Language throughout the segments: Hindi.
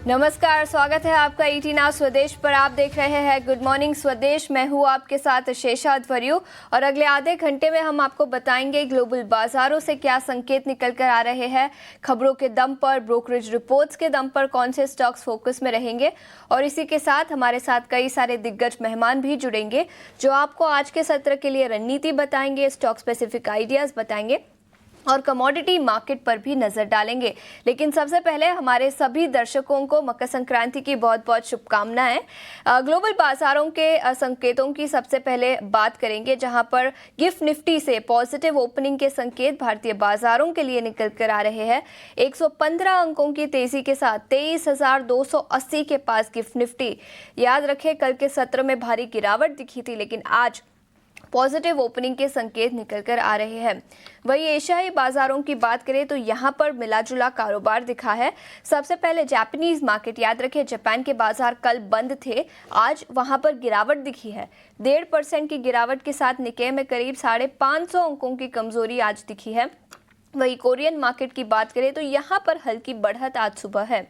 नमस्कार, स्वागत है आपका ईटी नाउ स्वदेश पर। आप देख रहे हैं गुड मॉर्निंग स्वदेश। मैं हूं आपके साथ शेषाद वरियो और अगले आधे घंटे में हम आपको बताएंगे ग्लोबल बाजारों से क्या संकेत निकल कर आ रहे हैं, खबरों के दम पर, ब्रोकरेज रिपोर्ट्स के दम पर कौन से स्टॉक्स फोकस में रहेंगे और इसी के साथ हमारे साथ कई सारे दिग्गज मेहमान भी जुड़ेंगे जो आपको आज के सत्र के लिए रणनीति बताएंगे, स्टॉक स्पेसिफिक आइडियाज बताएंगे और कमोडिटी मार्केट पर भी नजर डालेंगे। लेकिन सबसे पहले हमारे सभी दर्शकों को मकर संक्रांति की बहुत बहुत शुभकामनाएं। ग्लोबल बाजारों के संकेतों की सबसे पहले बात करेंगे, जहां पर गिफ्ट निफ्टी से पॉजिटिव ओपनिंग के संकेत भारतीय बाजारों के लिए निकल कर आ रहे हैं। 115 अंकों की तेजी के साथ 23,280 के पास गिफ्ट निफ्टी। याद रखें, कल के सत्र में भारी गिरावट दिखी थी, लेकिन आज पॉजिटिव ओपनिंग के संकेत निकल कर आ रहे हैं। वही एशियाई बाजारों की बात करें तो यहां पर मिलाजुला कारोबार दिखा है। सबसे पहले जापानीज मार्केट, याद रखें जापान के बाजार कल बंद थे, आज वहां पर गिरावट दिखी है। 1.5% की गिरावट के साथ निकेई में करीब 550 अंकों की कमजोरी आज दिखी है। वही कोरियन मार्केट की बात करें तो यहां पर हल्की बढ़त आज सुबह है।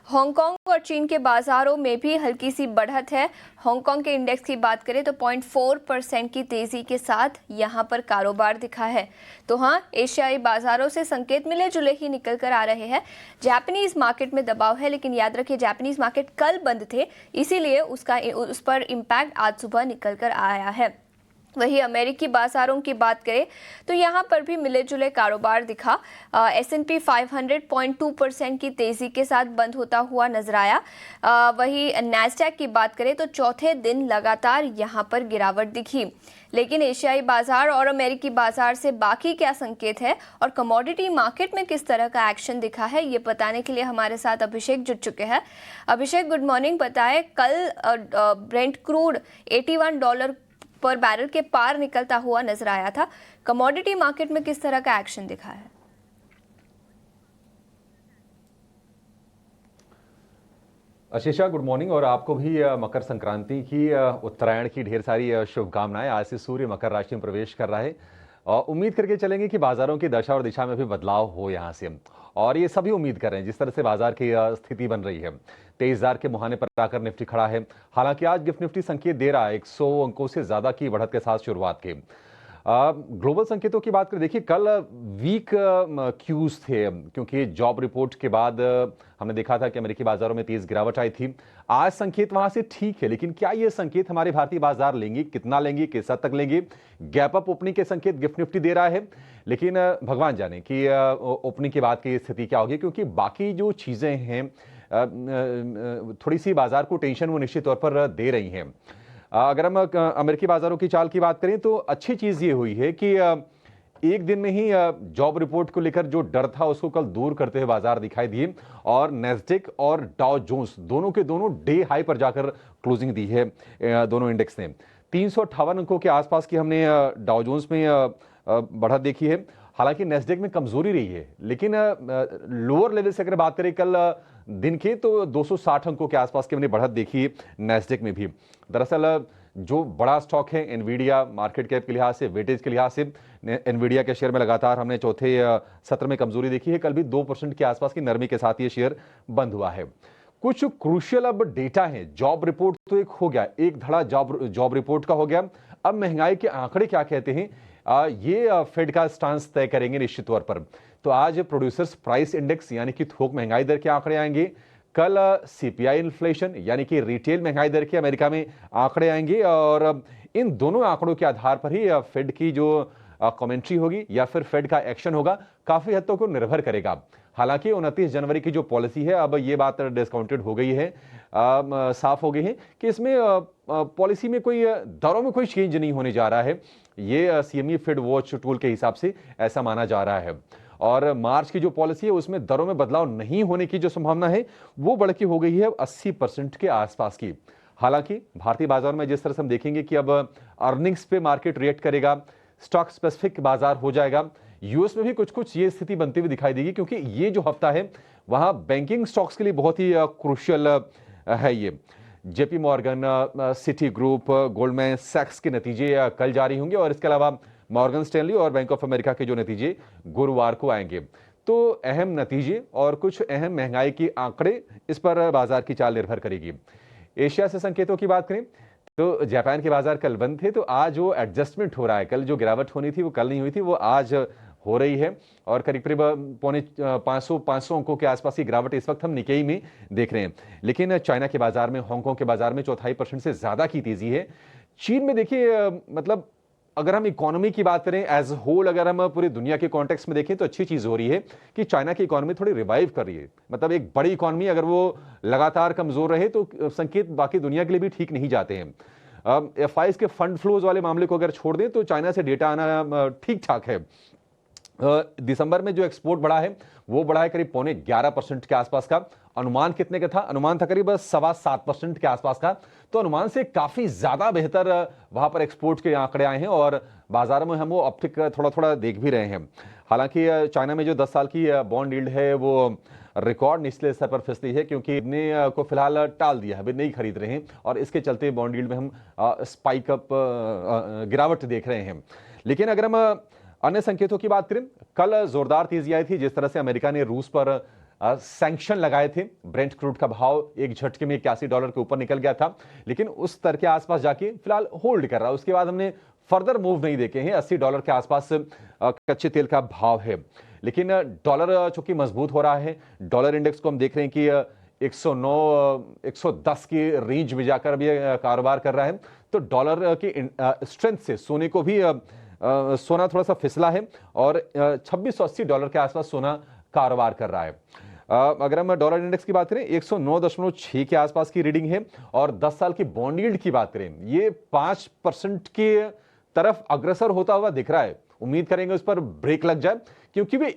हांगकांग और चीन के बाजारों में भी हल्की सी बढ़त है। हांगकांग के इंडेक्स की बात करें तो 0.4% की तेजी के साथ यहां पर कारोबार दिखा है। तो हाँ, एशियाई बाजारों से संकेत मिले जुले ही निकल कर आ रहे हैं। जापानीज मार्केट में दबाव है, लेकिन याद रखिए जापानीज मार्केट कल बंद थे, इसीलिए उस पर इम्पैक्ट आज सुबह निकल कर आया है। वही अमेरिकी बाजारों की बात करें तो यहाँ पर भी मिले जुले कारोबार दिखा। S&P 500 0.2% की तेजी के साथ बंद होता हुआ नजर आया। वही नैस्डैक की बात करें तो चौथे दिन लगातार यहाँ पर गिरावट दिखी। लेकिन एशियाई बाजार और अमेरिकी बाजार से बाकी क्या संकेत है और कमोडिटी मार्केट में किस तरह का एक्शन दिखा है, ये बताने के लिए हमारे साथ अभिषेक जुड़ चुके हैं। अभिषेक, गुड मॉर्निंग। बताएं, कल ब्रेंट क्रूड $81 पर बैरल के पार निकलता हुआ नजर आया था। कमोडिटी मार्केट में किस तरह का एक्शन दिखा है? आशीषा, गुड मॉर्निंग और आपको भी मकर संक्रांति की, उत्तरायण की ढेर सारी शुभकामनाएं। आज से सूर्य मकर राशि में प्रवेश कर रहा है और उम्मीद करके चलेंगे कि बाजारों की दशा और दिशा में भी बदलाव हो यहाँ से, और ये सभी उम्मीद कर रहे हैं जिस तरह से बाजार की स्थिति बन रही है। 23,000 के मुहाने पर आकर निफ्टी खड़ा है। हालांकि आज गिफ्ट निफ्टी संकेत दे रहा है 100 अंकों से ज्यादा की बढ़त के साथ शुरुआत की। ग्लोबल संकेतों की बात करें, देखिए कल वीक क्यूज थे क्योंकि जॉब रिपोर्ट के बाद हमने देखा था कि अमेरिकी बाजारों में तेज गिरावट आई थी। आज संकेत वहां से ठीक है, लेकिन क्या ये संकेत हमारे भारतीय बाजार लेंगे, कितना लेंगे, किस हद तक लेंगे? गैप अप ओपनिंग के संकेत गिफ्ट निफ्टी दे रहा है, लेकिन भगवान जाने कि ओपनिंग के बाद की स्थिति क्या होगी, क्योंकि बाकी जो चीजें हैं थोड़ी सी बाजार को टेंशन वो निश्चित तौर पर दे रही हैं। अगर हम अमेरिकी बाजारों की चाल की बात करें तो अच्छी चीज ये हुई है कि एक दिन में ही जॉब रिपोर्ट को लेकर जो डर था उसको कल दूर करते हुए बाजार दिखाई दिए और नैस्डैक और डाउ जोन्स दोनों के दोनों डे हाई पर जाकर क्लोजिंग दी है। दोनों इंडेक्स ने 358 अंकों के आसपास की हमने डाउ जोन्स में बढ़त देखी है। हालांकि नैस्डैक में कमजोरी रही है, लेकिन लोअर लेवल से अगर बात करें कल दिन के तो 260 अंकों के आसपास की हमने बढ़त देखी नैस्डैक में भी। दरअसल जो बड़ा स्टॉक है एनवीडिया, मार्केट कैप के लिहाज से, वेटेज के लिहाज से एनवीडिया के शेयर में लगातार हमने चौथे सत्र में कमजोरी देखी है। कल भी 2% के आसपास की नरमी के साथ ये शेयर बंद हुआ है। कुछ क्रूशियल अब डेटा है। जॉब रिपोर्ट तो एक हो गया, एक धड़ा जॉब रिपोर्ट का हो गया। अब महंगाई के आंकड़े क्या कहते हैं ये फेड का स्टांस तय करेंगे निश्चित तौर पर। तो आज प्रोड्यूसर्स प्राइस इंडेक्स यानी कि थोक महंगाई दर के आंकड़े आएंगे। कल सीपीआई इन्फ्लेशन यानी कि रिटेल महंगाई दर के अमेरिका में आंकड़े आएंगे और इन दोनों आंकड़ों के आधार पर ही फेड की जो कमेंट्री होगी या फिर फेड का एक्शन होगा काफी हद तक को निर्भर करेगा। हालांकि 29 जनवरी की जो पॉलिसी है अब ये बात डिस्काउंटेड हो गई है, साफ हो गई है कि इसमें पॉलिसी में कोई दरों में कोई चेंज नहीं होने जा रहा है। ये सीएमई फेड वॉच टूल के हिसाब से ऐसा माना जा रहा है और मार्च की जो पॉलिसी है उसमें दरों में बदलाव नहीं होने की जो संभावना है वो बढ़ के हो गई है 80% के आसपास की। हालांकि भारतीय बाजार में जिस तरह से हम देखेंगे कि अब अर्निंग्स पे मार्केट रिएक्ट करेगा, स्टॉक स्पेसिफिक बाजार हो जाएगा। यूएस में भी कुछ कुछ ये स्थिति बनती हुई दिखाई देगी क्योंकि ये जो हफ्ता है वहां बैंकिंग स्टॉक्स के लिए बहुत ही क्रूशियल है। ये JP Morgan, Citigroup, Goldman सैक्स के नतीजे कल जारी होंगे और इसके अलावा मॉर्गन स्टैनली और बैंक ऑफ अमेरिका के जो नतीजे गुरुवार को आएंगे। तो अहम नतीजे और कुछ अहम महंगाई के आंकड़े इस पर बाजार की चाल निर्भर करेगी। एशिया से संकेतों की बात करें तो जापान के बाजार कल बंद थे, तो आज वो एडजस्टमेंट हो रहा है। कल जो गिरावट होनी थी वो कल नहीं हुई थी, वो आज हो रही है और करीब करीब पौने 500 अंकों के आसपास की गिरावट इस वक्त हम निकेई में देख रहे हैं। लेकिन चाइना के बाजार में, हांगकांग के बाजार में 0.25% से ज्यादा की तेजी है। चीन में देखिए मतलब अगर हम इकोनॉमी की बात करें एज होल, अगर हम पूरी दुनिया के कॉन्टेक्स्ट में देखें तो अच्छी चीज हो रही है कि चाइना की इकोनॉमी थोड़ी रिवाइव कर रही है। मतलब एक बड़ी इकोनॉमी अगर वो लगातार कमजोर रहे तो संकेत बाकी दुनिया के लिए भी ठीक नहीं जाते हैं। एफआईज के फंड फ्लोज वाले मामले को अगर छोड़ दें तो चाइना से डेटा आना ठीक ठाक है। दिसंबर में जो एक्सपोर्ट बढ़ा है वो बढ़ा है करीब 11.25% के आसपास का। अनुमान कितने का था? अनुमान था करीब 7.25% के आसपास का। तो अनुमान से काफी ज्यादा बेहतर वहां पर एक्सपोर्ट के आंकड़े आए हैं और बाजारों में हम वो अपटिक थोड़ा थोड़ा देख भी रहे हैं। हालांकि चाइना में जो 10 साल की बॉन्ड यील्ड है वो रिकॉर्ड निचले स्तर पर फिसली है, क्योंकि इतने को फिलहाल टाल दिया है, अभी नहीं खरीद रहे हैं और इसके चलते बॉन्ड यील्ड में हम स्पाइक अप गिरावट देख रहे हैं। लेकिन अगर हम अन्य संकेतों की बात करें, कल जोरदार तेजी आई थी। जिस तरह से अमेरिका ने रूस पर सैंक्शन लगाए थे, ब्रेंट क्रूड का भाव एक झटके में $81 के ऊपर निकल गया था, लेकिन उस स्तर के आसपास जाके फिलहाल होल्ड कर रहा है। उसके बाद हमने फर्दर मूव नहीं देखे हैं। $80 के आसपास कच्चे तेल का भाव है, लेकिन डॉलर चूंकि मजबूत हो रहा है, डॉलर इंडेक्स को हम देख रहे हैं कि 109 110 की रेंज में जाकर भी कारोबार कर रहा है। तो डॉलर की स्ट्रेंथ से सोने को भी सोना थोड़ा सा फिसला है और $2680 के आसपास सोना कारोबार कर रहा है। अगर हम डॉलर इंडेक्स की बात करें 109.6 के आसपास की रीडिंग है और 10 साल की बॉन्ड यील्ड की बात करें ये 5% की तरफ अग्रसर होता हुआ दिख रहा है। उम्मीद करेंगे उस पर ब्रेक लग जाए, क्योंकि वे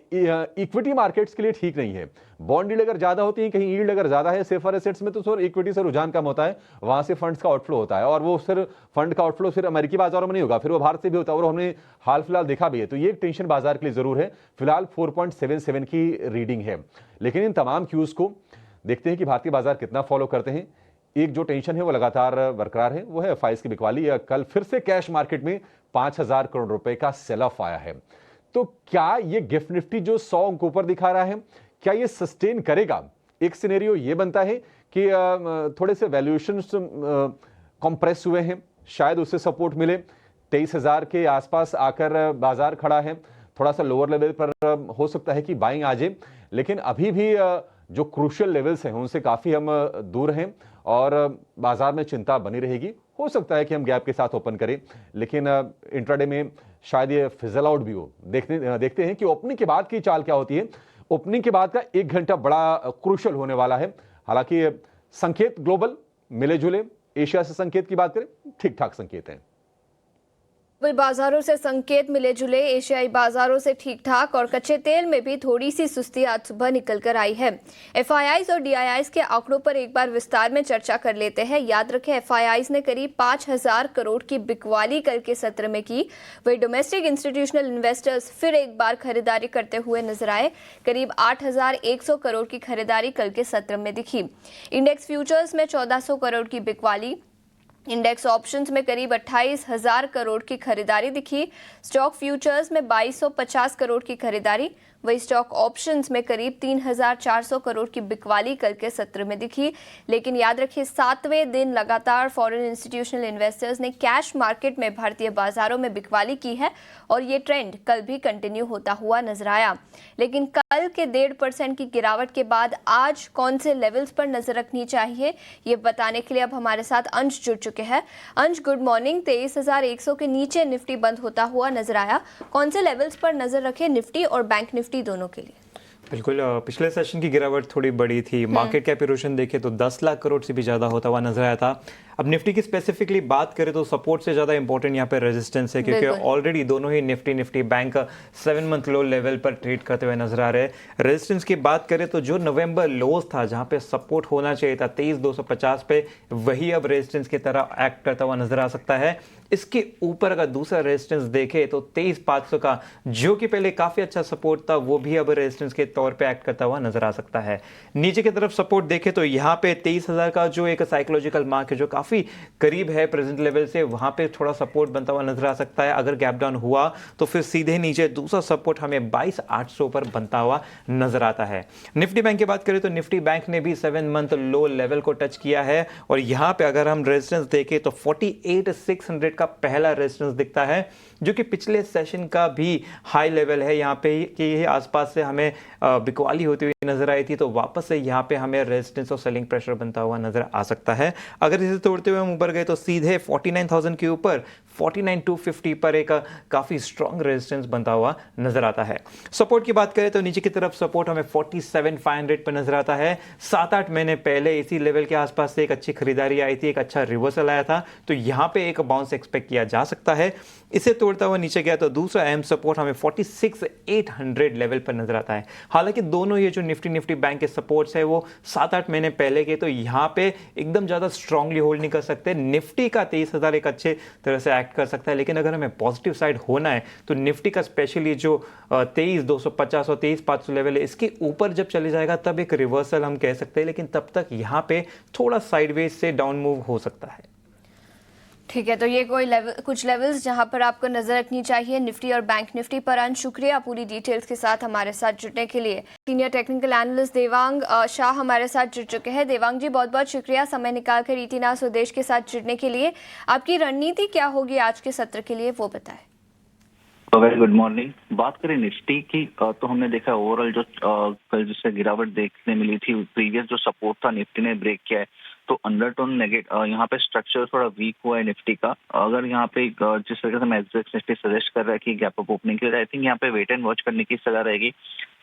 इक्विटी मार्केट्स के लिए ठीक नहीं है। बॉन्ड यील्ड अगर ज्यादा होती है, कहीं यील्ड अगर ज्यादा है सेफर एसेट्स में, तो सर इक्विटी से रुझान कम होता है, वहां से फंड्स का आउटफ्लो होता है और वो फिर फंड का आउटफ्लो फिर अमेरिकी बाजारों में नहीं होगा, फिर वो भारत से भी होता है और हमने हाल फिलहाल देखा भी है। तो ये टेंशन बाजार के लिए जरूर है। फिलहाल 4.77 की रीडिंग है, लेकिन इन तमाम क्यूज को देखते हैं कि भारतीय बाजार कितना फॉलो करते हैं। एक जो टेंशन है वो लगातार बरकरार है, वो है एफआईज की बिकवाली। कल फिर से कैश मार्केट में 5000 करोड़ रुपए का सेल ऑफ आया है। तो क्या ये गिफ्ट निफ्टी जो 100 अंकों पर दिखा रहा है, क्या ये सस्टेन करेगा? एक सिनेरियो ये बनता है कि थोड़े से वैल्यूएशन कंप्रेस हुए हैं, शायद उससे सपोर्ट मिले। 23,000 के आसपास आकर बाजार खड़ा है, थोड़ा सा लोअर लेवल पर हो सकता है कि बाइंग आ जाए, लेकिन अभी भी जो क्रूशियल लेवल्स हैं उनसे काफी हम दूर हैं और बाजार में चिंता बनी रहेगी। हो सकता है कि हम गैप के साथ ओपन करें, लेकिन इंट्राडे में शायद ये फिजल आउट भी हो। देखते हैं कि ओपनिंग के बाद की चाल क्या होती है। ओपनिंग के बाद का 1 घंटा बड़ा क्रूशियल होने वाला है। हालांकि संकेत ग्लोबल मिले जुले, एशिया से संकेत की बात करें ठीक ठाक संकेत हैं। बाजारों से संकेत मिले जुले, एशियाई बाजारों से ठीक ठाक और कच्चे तेल में भी थोड़ी सी सुस्ती आज सुबह निकल कर आई है। एफआईआईज और डीआईआईज के आंकड़ों पर एक बार विस्तार में चर्चा कर लेते हैं। याद रखें एफआईआईज ने करीब 5000 करोड़ की बिकवाली कल के सत्र में की। वही डोमेस्टिक इंस्टीट्यूशनल इन्वेस्टर्स फिर एक बार खरीदारी करते हुए नजर आए। करीब 8100 करोड़ की खरीदारी कल के सत्र में दिखी। इंडेक्स फ्यूचर्स में 1400 करोड़ की बिकवाली, इंडेक्स ऑप्शंस में करीब 28,000 करोड़ की खरीदारी दिखी। स्टॉक फ्यूचर्स में 2250 करोड़ की खरीदारी, वही स्टॉक ऑप्शंस में करीब 3,400 करोड़ की बिकवाली कल के सत्र में दिखी। लेकिन याद रखिए 7वें दिन लगातार फॉरेन इंस्टीट्यूशनल इन्वेस्टर्स ने कैश मार्केट में भारतीय बाजारों में बिकवाली की है और ये ट्रेंड कल भी कंटिन्यू होता हुआ नजर आया। लेकिन कल के 1.5% की गिरावट के बाद आज कौन से लेवल्स पर नजर रखनी चाहिए, ये बताने के लिए अब हमारे साथ अंश जुड़ चुके हैं। अंश, गुड मॉर्निंग। 23,100 के नीचे निफ्टी बंद होता हुआ नजर आया। कौन से लेवल्स पर नजर रखे निफ्टी और बैंक निफ्टी दोनों के लिए? बिल्कुल, पिछले सेशन की गिरावट थोड़ी बड़ी थी। मार्केट कैप इरोशन देखे तो 10 लाख करोड़ से भी ज़्यादा होता हुआ नजर आया था। अब निफ्टी की स्पेसिफिकली बात करें तो सपोर्ट से ज़्यादा इंपॉर्टेंट यहाँ पे रेजिस्टेंस है, क्योंकि ऑलरेडी दोनों ही Nifty bank 7 month low level पर ट्रेड करते हुए नजर आ रहे हैं। रेजिस्टेंस की बात करें तो जो नवंबर लोज था जहाँ पे सपोर्ट होना चाहिए था 23,250 पे, वही अब रेजिस्टेंस की तरह एक्ट करता हुआ नजर आ सकता है। इसके ऊपर अगर दूसरा रेजिस्टेंस देखे तो 23,500 का, जो कि पहले काफी अच्छा सपोर्ट था, वो भी अब रेजिस्टेंस के तौर पे एक्ट करता हुआ नजर आ सकता है। नीचे की तरफ सपोर्ट देखे तो यहाँ पे 23,000 का जो एक साइकोलॉजिकल मार्क है जो काफ़ी करीब है प्रेजेंट लेवल से, वहाँ पे थोड़ा सपोर्ट बनता हुआ नजर आ सकता है। अगर गैप डाउन हुआ तो फिर सीधे नीचे दूसरा सपोर्ट हमें 22,800 पर बनता हुआ नजर आता है। निफ्टी बैंक की बात करें तो निफ्टी बैंक ने भी 7 मंथ लो लेवल को टच किया है और यहाँ पे अगर हम रेजिस्टेंस देखें तो 48,600 का पहला रेजिस्टेंस दिखता है, जो कि पिछले सेशन का भी हाई लेवल है। यहाँ पे कि आसपास से हमें बिकवाली होती हुई नजर आई थी, तो वापस से यहाँ पे हमें रेजिस्टेंस और सेलिंग प्रेशर बनता हुआ नजर आ सकता है। अगर इसे तोड़ते हुए हम ऊपर गए तो सीधे 49,000 के ऊपर 49,250 पर एक काफी स्ट्रॉन्ग रेजिस्टेंस बनता हुआ नजर आता है। सपोर्ट की बात करें तो नीचे की तरफ सपोर्ट हमें 47,500 पर नजर आता है। 7-8 महीने पहले इसी लेवल के आसपास से एक अच्छी खरीदारी आई थी, एक अच्छा रिवर्सल आया था, तो यहाँ पे एक बाउंस एक्सपेक्ट किया जा सकता है। इसे तोड़ता हुआ नीचे गया तो दूसरा अहम सपोर्ट हमें 46,800 लेवल पर नजर आता है। हालांकि दोनों ये जो निफ्टी बैंक के सपोर्ट्स है वो 7-8 महीने पहले के, तो यहाँ पे एकदम ज्यादा स्ट्रांगली होल्ड नहीं कर सकते। निफ्टी का 23,000 एक अच्छे तरह से एक्ट कर सकता है, लेकिन अगर हमें पॉजिटिव साइड होना है तो निफ्टी का स्पेशली जो 23,250 और 23,500 लेवल है, इसके ऊपर जब चले जाएगा तब एक रिवर्सल हम कह सकते हैं, लेकिन तब तक यहाँ पे थोड़ा साइडवेज से डाउन मूव हो सकता है। ठीक है, तो ये कुछ लेवल्स जहां पर आपको नजर रखनी चाहिए निफ्टी और बैंक निफ्टी पर। अंश शुक्रिया पूरी डिटेल्स के साथ हमारे साथ जुड़ने के लिए। Senior technical analyst Devang Shah हमारे साथ जुड़ चुके हैं। देवांग जी, बहुत बहुत शुक्रिया समय निकालकर ईटी नाउ स्वदेश के साथ जुड़ने के लिए। आपकी रणनीति क्या होगी आज के सत्र के लिए, वो बताएं। Very good morning. बात करें निफ्टी की तो हमने देखा ओवरऑल जो कल जिससे गिरावट देखने मिली थी, प्रीवियस जो सपोर्ट था निफ्टी ने ब्रेक किया है, तो अंडरटोन नेगेटिव यहाँ पे स्ट्रक्चर थोड़ा वीक हुआ है निफ्टी का। अगर यहाँ पे जिस तरीके से मैक्सिमम निफ्टी सजेस्ट कर रहा है कि गैप अप ओपनिंग के लिए, आई थिंक यहाँ पे वेट एंड वॉच करने की सलाह रहेगी।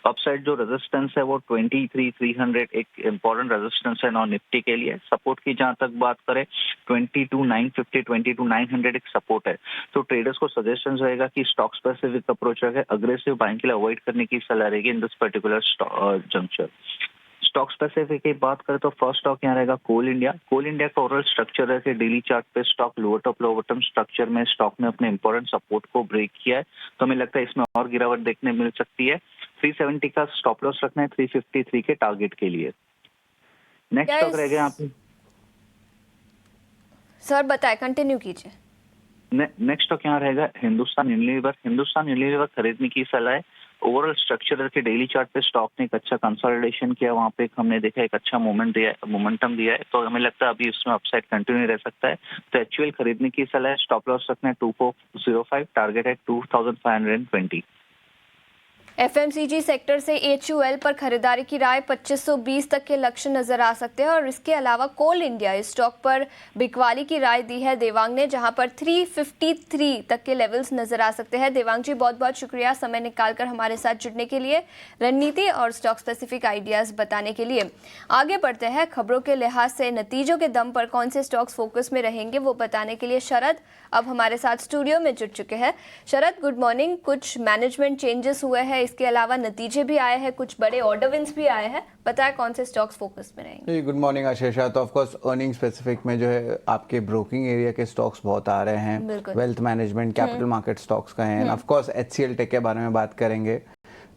अपसाइड जो रेजिस्टेंस है वो 23,300 एक इंपॉर्टेंट रेजिस्टेंस है नॉन निफ्टी के लिए। सपोर्ट की जहां तक बात करें 22,950 22,900 एक सपोर्ट है। तो ट्रेडर्स को सजेशन रहेगा कि स्टॉक स्पेसिफिक अप्रोच रखे, अग्रेसिव बाइंग के लिए अवॉइड करने की सलाह रहेगी in this particular juncture. Stock specific की बात करें तो फर्स्ट स्टॉक यहाँ रहेगा कोल इंडिया। कोल इंडिया का ओवरऑल स्ट्रक्चर है कि डेली चार्ट पे stock lower top lower bottom structure में स्टॉक ने अपने इंपॉर्टेंट सपोर्ट को ब्रेक किया है, तो हमें लगता है इसमें और गिरावट देखने मिल सकती है। 370 का स्टॉप लॉस रखना है 353 के टारगेट के लिए। नेक्स्ट स्टॉक रहेगा यहाँ पे। सर बताएं, कंटिन्यू कीजिए। नेक्स्ट स्टॉक यहाँ रहेगा हिंदुस्तान यूनिलीवर। हिंदुस्तान यूनिलीवर खरीदने की सलाह है। ओवरऑल स्ट्रक्चर के डेली चार्ट पे स्टॉक ने एक अच्छा कंसोलिडेशन किया, वहाँ पे हमने देखा एक अच्छा मोमेंटम दिया है, तो हमें लगता है अभी इसमें अपसाइड कंटिन्यू रह सकता है। तो एक्चुअल खरीदने की सलाह है। स्टॉप लॉस रखना है 2405, टारगेट है 2520। एफएमसीजी सेक्टर से एचयूएल पर खरीदारी की राय 2520 तक के लक्ष्य नजर आ सकते हैं और इसके अलावा कोल इंडिया इस स्टॉक पर बिकवाली की राय दी है देवांग ने, जहां पर 353 तक के लेवल्स नजर आ सकते हैं। देवांग जी, बहुत बहुत शुक्रिया समय निकालकर हमारे साथ जुड़ने के लिए, रणनीति और स्टॉक स्पेसिफिक आइडियाज बताने के लिए। आगे बढ़ते हैं, खबरों के लिहाज से नतीजों के दम पर कौन से स्टॉक्स फोकस में रहेंगे वो बताने के लिए शरद अब हमारे साथ स्टूडियो में जुड़ चुके हैं। शरद, गुड मॉर्निंग। कुछ मैनेजमेंट चेंजेस हुए हैं, इसके अलावा नतीजे भी आए हैं, कुछ बड़े ऑर्डर विंस भी आए हैं, बताएं कौन से स्टॉक्स फोकस में रहेंगे। जी गुड मॉर्निंग आशीषा। तो ऑफ कोर्स अर्निंग स्पेसिफिक में जो है आपके ब्रोकिंग एरिया के स्टॉक्स बहुत आ रहे हैं, wealth management capital market stocks का है। ऑफ कोर्स एचसीएल टेक के बारे में बात करेंगे।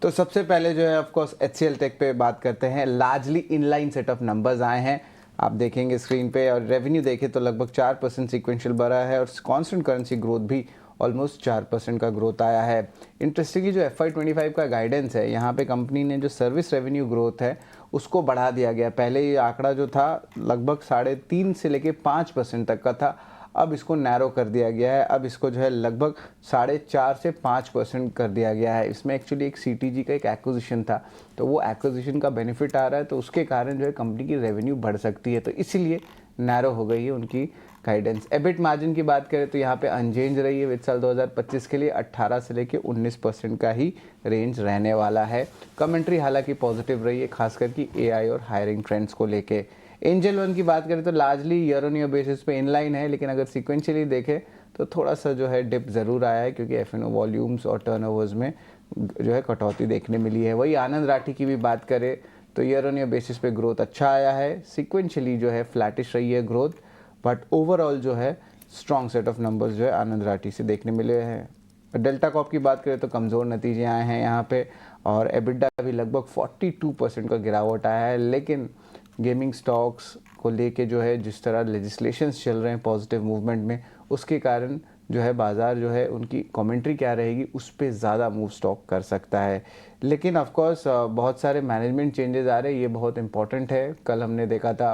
तो सबसे पहले जो है ऑफ कोर्स एचसीएल टेक पे बात करते हैं। Largely inline set of numbers आए हैं, आप देखेंगे स्क्रीन पे, और रेवेन्यू देखें तो लगभग 4% सीक्वेंशियल बढ़ा है और कांस्टेंट करेंसी ग्रोथ भी ऑलमोस्ट 4% का ग्रोथ आया है। इंटरेस्टिंगली जो FY25 का गाइडेंस है, यहाँ पे कंपनी ने जो सर्विस रेवेन्यू ग्रोथ है उसको बढ़ा दिया गया। पहले ये आंकड़ा जो था लगभग 3.5 से लेके 5% तक का था, अब इसको नैरो कर दिया गया है। अब इसको जो है लगभग 4.5 से 5% कर दिया गया है। इसमें एक्चुअली एक CTG का एक एक्विजिशन था, तो वो एक्विजिशन का बेनिफिट आ रहा है, तो उसके कारण जो है कंपनी की रेवेन्यू बढ़ सकती है, तो इसीलिए नैरो हो गई है उनकी गाइडेंस। एबिट मार्जिन की बात करें तो यहाँ पे अनचेंज रही है वित्त साल 2025 के लिए 18 से लेके 19% का ही रेंज रहने वाला है। कमेंट्री हालांकि पॉजिटिव रही है, खासकर कि AI और हायरिंग ट्रेंड्स को लेके। एंजल वन की बात करें तो largely year on year basis पे इनलाइन है, लेकिन अगर सीक्वेंशियली देखें तो थोड़ा सा जो है डिप ज़रूर आया है, क्योंकि F&O वॉल्यूम्स और टर्नओवर्स में जो है कटौती देखने मिली है। वही आनंद राठी की भी बात करें तो ईयर ऑन ईयर बेसिस पे ग्रोथ अच्छा आया है, सीक्वेंशियली जो है फ्लैटिश रही है ग्रोथ, बट ओवरऑल जो है स्ट्रॉन्ग सेट ऑफ नंबर्स जो है आनंद राठी से देखने मिले हैं। डेल्टा कॉप की बात करें तो कमज़ोर नतीजे आए हैं यहाँ पे, और एबिटा भी लगभग 42% का गिरावट आया है, लेकिन गेमिंग स्टॉक्स को लेके जो है जिस तरह लेजिस्लेशंस चल रहे हैं पॉजिटिव मूवमेंट में, उसके कारण जो है बाज़ार जो है उनकी कमेंट्री क्या रहेगी उस पर ज़्यादा मूव स्टॉक कर सकता है। लेकिन ऑफ कोर्स बहुत सारे मैनेजमेंट चेंजेस आ रहे हैं, ये बहुत इंपॉर्टेंट है। कल हमने देखा था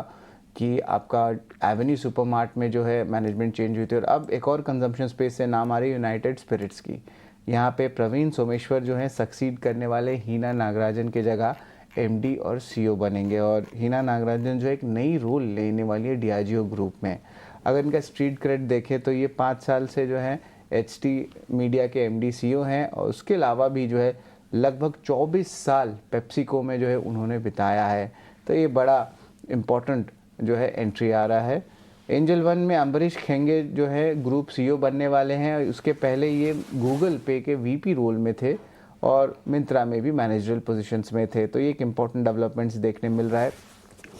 कि आपका एवेन्यू सुपरमार्ट में जो है मैनेजमेंट चेंज हुई थी, और अब एक और कंजम्पशन स्पेस से नाम आ रही है यूनाइटेड स्पिरिट्स की। यहाँ पे प्रवीण सोमेश्वर जो है सक्सीड करने वाले हीना नागराजन के जगह एमडी और सीईओ बनेंगे, और हीना नागराजन जो एक नई रोल लेने वाली है डियाजियो ग्रुप में। अगर इनका स्ट्रीट क्रेडिट देखें तो ये 5 साल से जो है एचटी मीडिया के एमडी सीईओ हैं, और उसके अलावा भी जो है लगभग 24 साल पेप्सिको में जो है उन्होंने बिताया है। तो ये बड़ा इम्पोर्टेंट जो है एंट्री आ रहा है। एंजल वन में अम्बरीश खेंगे जो है ग्रुप सीईओ बनने वाले हैं, उसके पहले ये गूगल पे के वीपी रोल में थे और मिंत्रा में भी मैनेजरल पोजीशंस में थे। तो ये एक इम्पॉर्टेंट डेवलपमेंट्स देखने मिल रहा है।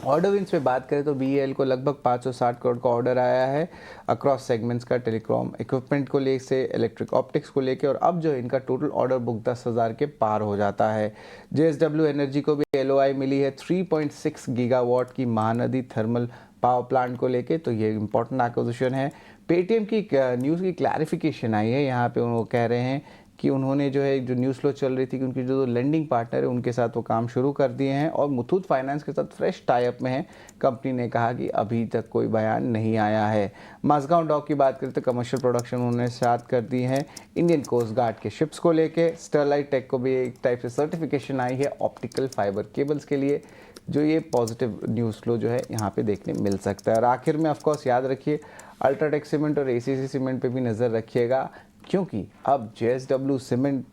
ऑर्डर विंस पे बात करें तो बीएल को लगभग 560 करोड़ का ऑर्डर आया है अक्रॉस सेगमेंट्स का, टेलीकॉम इक्विपमेंट को लेके से इलेक्ट्रिक ऑप्टिक्स को लेके, और अब जो इनका टोटल ऑर्डर बुक 10,000 के पार हो जाता है। जेएसडब्ल्यू एनर्जी को भी एलओआई मिली है 3.6 गीगावाट की महानदी थर्मल पावर प्लांट को लेके, तो ये इंपॉर्टेंट एक्विजिशन है। पेटीएम की न्यूज़ की क्लैरिफिकेशन आई है, यहाँ पे वो कह रहे हैं कि उन्होंने जो है जो न्यूज़ फ्लो चल रही थी कि उनकी जो लेंडिंग पार्टनर है उनके साथ वो काम शुरू कर दिए हैं, और मुथूट फाइनेंस के साथ फ्रेश टाई अप में है। कंपनी ने कहा कि अभी तक कोई बयान नहीं आया है। माझगांव डॉक की बात करें तो कमर्शियल प्रोडक्शन उन्होंने स्टार्ट कर दी है इंडियन कोस्ट गार्ड के शिप्स को लेके। स्टरलाइट टेक को भी एक टाइप से सर्टिफिकेशन आई है ऑप्टिकल फाइबर केबल्स के लिए, जो ये पॉजिटिव न्यूज़ फ्लो जो है यहाँ पे देखने मिल सकता है। और आखिर में ऑफकोर्स याद रखिए अल्ट्राटेक सीमेंट और एसीसी सीमेंट पे भी नज़र रखिएगा, क्योंकि अब जेएसडब्ल्यू सीमेंट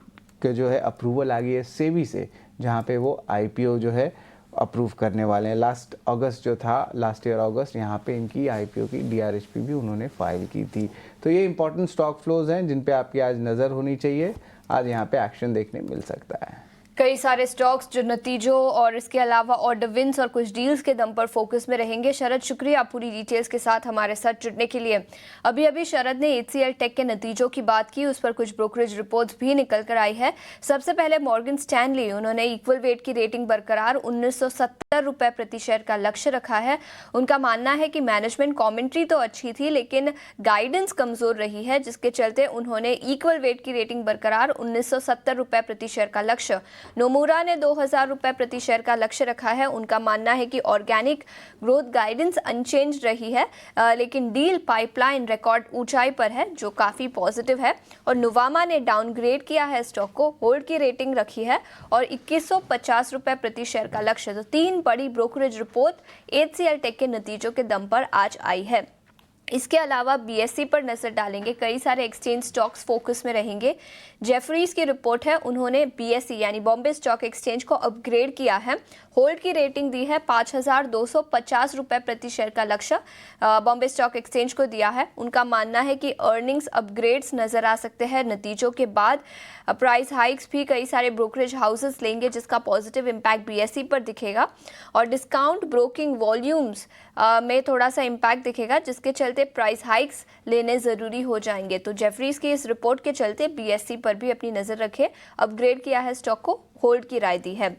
के जो है अप्रूवल आ गई है सेबी से, जहाँ पे वो आईपीओ जो है अप्रूव करने वाले हैं। लास्ट ईयर अगस्त यहाँ पे इनकी आईपीओ की डीआरएचपी भी उन्होंने फाइल की थी। तो ये इंपॉर्टेंट स्टॉक फ्लोज हैं जिन पे आपकी आज नज़र होनी चाहिए। आज यहाँ पे एक्शन देखने मिल सकता है। कई सारे स्टॉक्स जो नतीजों और इसके अलावा ऑर्डर विंस और कुछ डील्स के दम पर फोकस में रहेंगे। शरद, शुक्रिया पूरी डिटेल्स के साथ हमारे साथ जुड़ने के लिए। अभी शरद ने HCL टेक के नतीजों की बात की, उस पर कुछ ब्रोकरेज रिपोर्ट्स भी निकल कर आई है। सबसे पहले मॉर्गन स्टैनली, उन्होंने इक्वल वेट की रेटिंग बरकरार 1970 रुपए प्रति शेयर का लक्ष्य रखा है। उनका मानना है कि मैनेजमेंट कॉमेंट्री तो अच्छी थी लेकिन गाइडेंस कमजोर रही है, जिसके चलते उन्होंने इक्वल वेट की रेटिंग बरकरार 1970 रुपए प्रति शेयर का लक्ष्य। नोमुरा ने 2000 रुपए प्रति शेयर का लक्ष्य रखा है। उनका मानना है कि ऑर्गेनिक ग्रोथ गाइडेंस अनचेंज रही है, लेकिन डील पाइपलाइन रिकॉर्ड ऊंचाई पर है, जो काफी पॉजिटिव है। और नुवामा ने डाउनग्रेड किया है स्टॉक को, होल्ड की रेटिंग रखी है और 2150 रुपए प्रति शेयर का लक्ष्य। तो 3 बड़ी ब्रोकरेज रिपोर्ट HCL टेक के नतीजों के दम पर आज आई है। इसके अलावा BSE पर नजर डालेंगे, कई सारे एक्सचेंज स्टॉक्स फोकस में रहेंगे। जेफरीज की रिपोर्ट है, उन्होंने BSE यानी बॉम्बे स्टॉक एक्सचेंज को अपग्रेड किया है, होल्ड की रेटिंग दी है, 5250 रुपए प्रति शेयर का लक्ष्य बॉम्बे स्टॉक एक्सचेंज को दिया है। उनका मानना है कि अर्निंग्स अपग्रेड्स नजर आ सकते हैं नतीजों के बाद। प्राइस हाइक्स भी कई सारे ब्रोकरेज हाउसेस लेंगे, जिसका पॉजिटिव इम्पैक्ट BSE पर दिखेगा। और डिस्काउंट ब्रोकिंग वॉल्यूम्स में थोड़ा सा इम्पैक्ट दिखेगा, जिसके चलते प्राइस हाइक्स लेने ज़रूरी हो जाएंगे। तो जेफरीज की इस रिपोर्ट के चलते BSE पर भी अपनी नज़र रखें, अपग्रेड किया है स्टॉक को, होल्ड की राय दी है।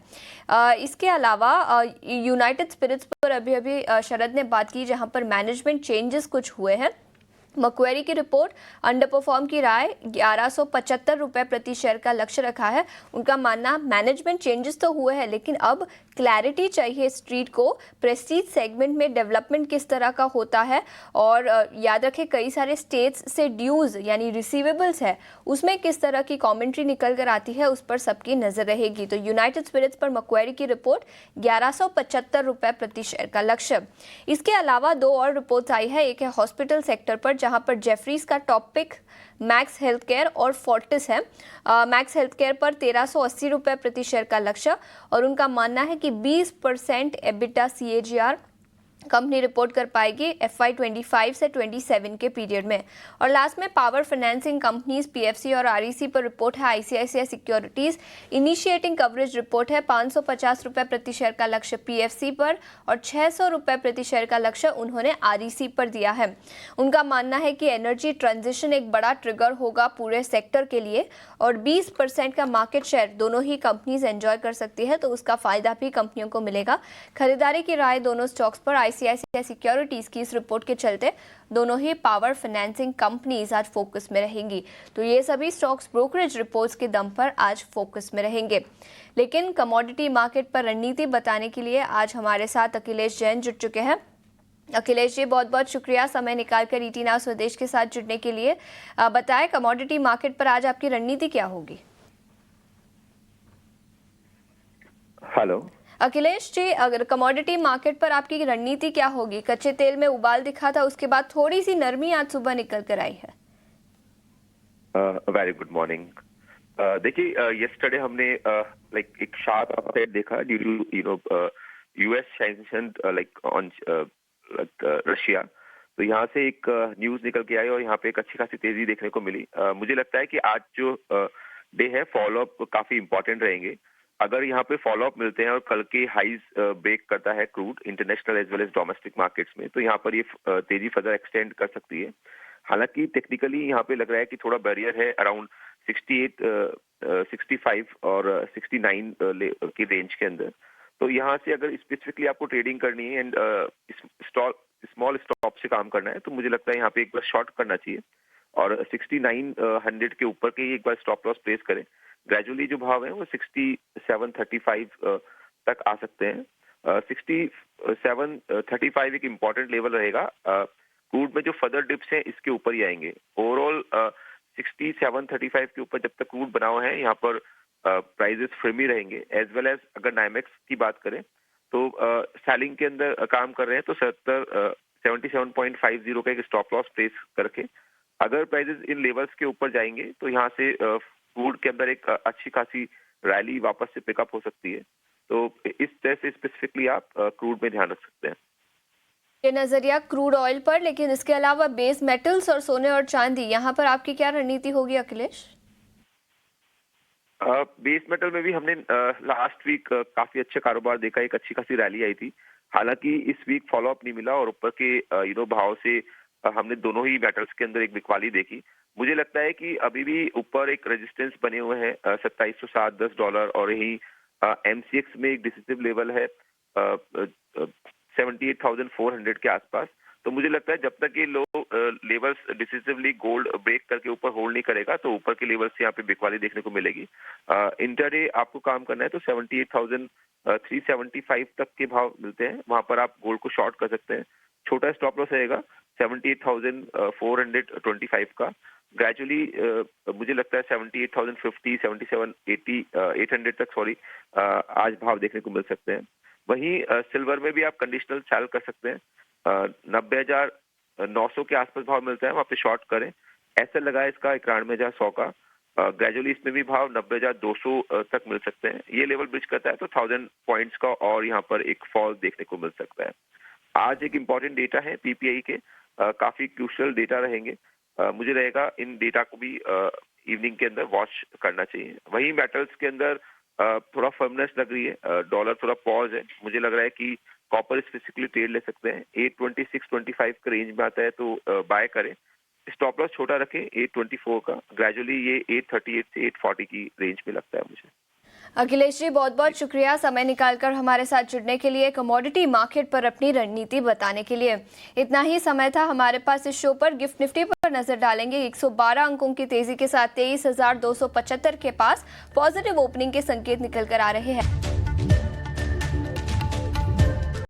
इसके अलावा यूनाइटेड स्पिरिट्स पर अभी शरद ने बात की, जहां पर मैनेजमेंट चेंजेस कुछ हुए हैं। मक्वेरी की रिपोर्ट, अंडर परफॉर्म की राय, 1175 रुपए प्रति शेयर का लक्ष्य रखा है। उनका मानना, मैनेजमेंट चेंजेस तो हुए हैं लेकिन अब क्लैरिटी चाहिए स्ट्रीट को, प्रेस्टीज सेगमेंट में डेवलपमेंट किस तरह का होता है। और याद रखें कई सारे स्टेट्स से ड्यूज यानी रिसीवेबल्स है, उसमें किस तरह की कमेंट्री निकल कर आती है, उस पर सबकी नजर रहेगी। तो यूनाइटेड स्पिरिट्स पर मक्वेरी की रिपोर्ट, 1175 रुपए प्रति शेयर का लक्ष्य। इसके अलावा 2 और रिपोर्ट्स आई है, एक है हॉस्पिटल सेक्टर पर, जहां पर जेफरीज का top pick Max health care और फोर्टिस है। मैक्स हेल्थ केयर पर 1380 रुपए प्रति शेयर का लक्ष्य, और उनका मानना है कि 20% EBITDA CAGR कंपनी रिपोर्ट कर पाएगी FY25 से 27 के पीरियड में। और लास्ट में पावर फाइनेंसिंग कंपनीज PFC और REC पर रिपोर्ट है ICICI securities initiating coverage report है 550 रुपये प्रति शेयर का लक्ष्य PFC पर और 600 रुपये प्रति शेयर का लक्ष्य उन्होंने REC पर दिया है। उनका मानना है कि एनर्जी ट्रांजिशन एक बड़ा ट्रिगर होगा पूरे सेक्टर के लिए और 20% का मार्केट शेयर दोनों ही कंपनीज एंजॉय कर सकती है, तो उसका फायदा भी कंपनियों को मिलेगा। खरीदारी की राय दोनों स्टॉक्स पर ICICI सिक्योरिटीज की इस रिपोर्ट के चलते दोनों ही पावर फाइनेंसिंग कंपनीज आज फोकस में रहेंगी। तो ये सभी स्टॉक्स ब्रोकरेज रिपोर्ट्स के दम पर आज फोकस में रहेंगे। लेकिन कमोडिटी मार्केट पर रणनीति बताने के लिए आज हमारे साथ अखिलेश जैन जुड़ चुके हैं। अखिलेश जी, बहुत बहुत शुक्रिया समय निकालकर ET Now स्वदेश के साथ जुड़ने के लिए। बताएं कमोडिटी मार्केट पर आज आपकी रणनीति क्या होगी? हेलो अखिलेश जी, अगर कमोडिटी मार्केट पर आपकी रणनीति क्या होगी? कच्चे तेल में उबाल दिखा था, उसके बाद थोड़ी सी नरमी आज सुबह निकल कर आई है। Very good morning. देखिए, यस्टरडे हमने लाइक एक शार्प अपसाइड देखा due to US sanction like on Russia. तो यहाँ से एक न्यूज निकल के आई और यहाँ पे एक अच्छी खासी तेजी देखने को मिली। मुझे लगता है कि आज जो डे है फॉलो अप काफी इंपॉर्टेंट रहेंगे। अगर यहाँ पे फॉलो अप मिलते हैं और कल के हाईज ब्रेक करता है crude international as well as domestic markets में, तो यहाँ पर ये तेजी फर्दर एक्सटेंड कर सकती है। हालांकि टेक्निकली यहाँ पे लग रहा है कि थोड़ा बैरियर है अराउंड 68, 65 और 69 की रेंज के अंदर। तो यहाँ से अगर स्पेसिफिकली आपको ट्रेडिंग करनी है एंड स्मॉल स्टॉप से काम करना है, तो मुझे लगता है यहाँ पे एक बार शॉर्ट करना चाहिए और 6900 के ऊपर के एक बार स्टॉप लॉस प्लेस करें। ग्रेजुअली जो भाव है वो 6735 तक आ सकते हैं। 6735 एक इम्पॉर्टेंट लेवल रहेगा। क्रूड में जो फर्दर डिप्स हैं इसके ऊपर ही आएंगे। ओवरऑल 6735 के ऊपर जब तक क्रूड बना हुआ है यहाँ पर प्राइजेस फर्मी रहेंगे। एज वेल एज अगर नाइमेक्स की बात करें तो सेलिंग के अंदर काम कर रहे हैं, तो 77.50 का एक स्टॉप लॉस प्लेस करके अगर प्राइजेस इन लेवल्स के ऊपर जाएंगे तो यहाँ से क्रूड के अंदर एक अच्छी खासी रैली वापस से पिकअप हो सकती है। तो इस तरह से स्पेसिफिकली आप क्रूड में ध्यान रख सकते हैं। ये नजरिया क्रूड ऑयल पर, लेकिन इसके अलावा बेस मेटल्स और सोने और चांदी, यहाँ पर आपकी क्या रणनीति होगी अखिलेश? बेस मेटल में भी हमने लास्ट वीक काफी अच्छा कारोबार देखा, एक अच्छी खासी रैली आई थी। हालांकि इस वीक फॉलो अप नहीं मिला और ऊपर के भाव से हमने दोनों ही मेटल्स के अंदर एक बिकवाली देखी। मुझे लगता है कि अभी भी ऊपर एक रेजिस्टेंस बने हुए हैं $2707 और यही MCX में एक डिसिसिव लेवल है 78,400 के आसपास। तो मुझे लगता है जब तक ये low levels decisively gold break करके ऊपर होल्ड नहीं करेगा तो ऊपर के लेवल्स से यहाँ पे बिकवाली देखने को मिलेगी। इंटरडे आपको काम करना है तो 78,375 तक के भाव मिलते हैं, वहां पर आप गोल्ड को शॉर्ट कर सकते हैं। छोटा स्टॉप लॉस रहेगा 78,425 का। ग्रेजुअली मुझे लगता है 78,050, 7780, 800 तक आज भाव देखने को मिल सकते हैं। वहीं सिल्वर में भी आप कंडीशनल सेल कर सकते हैं। 90,900 के आसपास भाव मिलता है, वहाँ पे शॉर्ट करें। ऐसा लगा है इसका 91,100 का। ग्रेजुअली इसमें भी भाव 90,200 तक मिल सकते हैं। ये लेवल ब्रिज करता है तो 1000 पॉइंट्स का और यहाँ पर एक फॉल देखने को मिल सकता है। आज एक इम्पॉर्टेंट डेटा है PPI के, काफी क्रूशियल डेटा रहेंगे। मुझे रहेगा इन डेटा को भी इवनिंग के अंदर वॉच करना चाहिए। वहीं मेटल्स के अंदर थोड़ा फर्मनेस लग रही है, डॉलर थोड़ा पॉज है। मुझे लग रहा है कि कॉपर स्पेसिफिकली ट्रेड ले सकते हैं। 826-25 का रेंज में आता है तो बाय करें। स्टॉप लॉस छोटा रखें 824 का। ग्रेजुअली ये 838 से 840 की रेंज में लगता है मुझे। अखिलेश जी, बहुत बहुत शुक्रिया समय निकालकर हमारे साथ जुड़ने के लिए, कमोडिटी मार्केट पर अपनी रणनीति बताने के लिए। इतना ही समय था हमारे पास इस शो पर। गिफ्ट निफ्टी पर नजर डालेंगे। 112 अंकों की तेजी के साथ 23,275 के पास पॉजिटिव ओपनिंग के संकेत निकल कर आ रहे हैं।